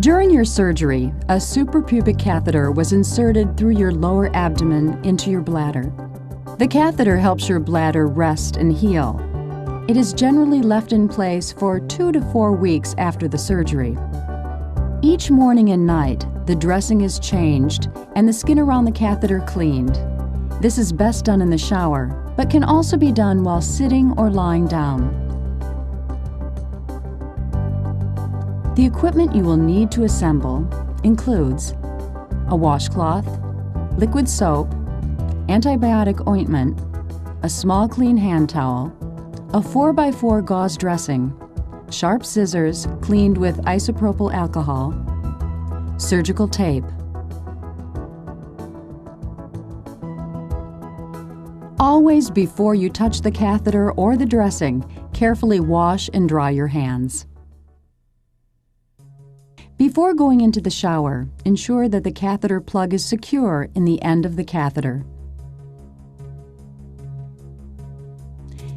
During your surgery, a suprapubic catheter was inserted through your lower abdomen into your bladder. The catheter helps your bladder rest and heal. It is generally left in place for 2 to 4 weeks after the surgery. Each morning and night, the dressing is changed and the skin around the catheter cleaned. This is best done in the shower, but can also be done while sitting or lying down. The equipment you will need to assemble includes a washcloth, liquid soap, antibiotic ointment, a small clean hand towel, a 4x4 gauze dressing, sharp scissors cleaned with isopropyl alcohol, surgical tape. Always before you touch the catheter or the dressing, carefully wash and dry your hands. Before going into the shower, ensure that the catheter plug is secure in the end of the catheter.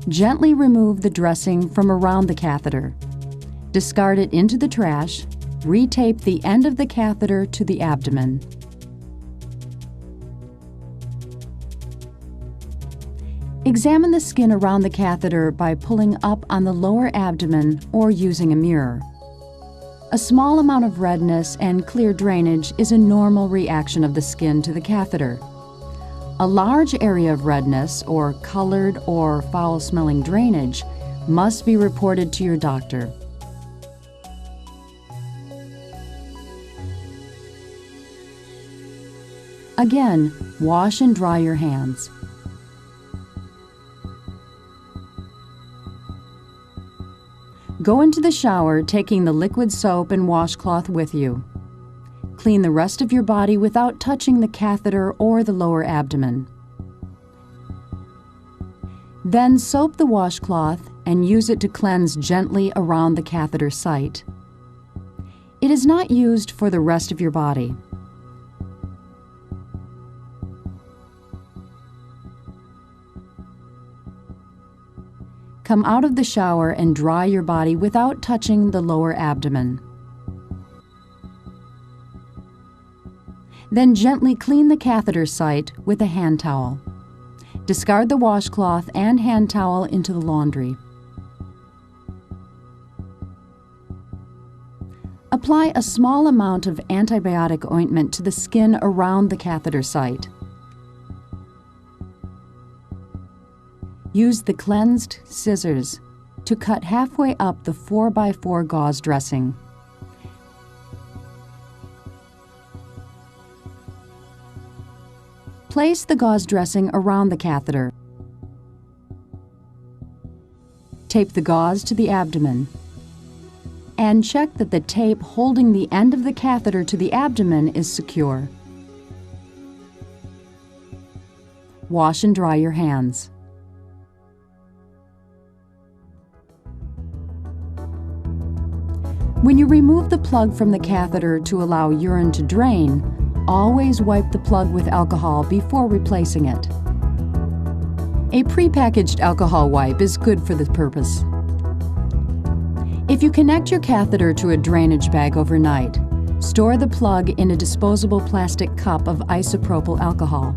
Gently remove the dressing from around the catheter. Discard it into the trash. Retape the end of the catheter to the abdomen. Examine the skin around the catheter by pulling up on the lower abdomen or using a mirror. A small amount of redness and clear drainage is a normal reaction of the skin to the catheter. A large area of redness or colored or foul-smelling drainage must be reported to your doctor. Again, wash and dry your hands. Go into the shower taking the liquid soap and washcloth with you. Clean the rest of your body without touching the catheter or the lower abdomen. Then soap the washcloth and use it to cleanse gently around the catheter site. It is not used for the rest of your body. Come out of the shower and dry your body without touching the lower abdomen. Then gently clean the catheter site with a hand towel. Discard the washcloth and hand towel into the laundry. Apply a small amount of antibiotic ointment to the skin around the catheter site. Use the cleansed scissors to cut halfway up the 4x4 gauze dressing. Place the gauze dressing around the catheter. Tape the gauze to the abdomen. And check that the tape holding the end of the catheter to the abdomen is secure. Wash and dry your hands. When you remove the plug from the catheter to allow urine to drain, always wipe the plug with alcohol before replacing it. A prepackaged alcohol wipe is good for this purpose. If you connect your catheter to a drainage bag overnight, store the plug in a disposable plastic cup of isopropyl alcohol.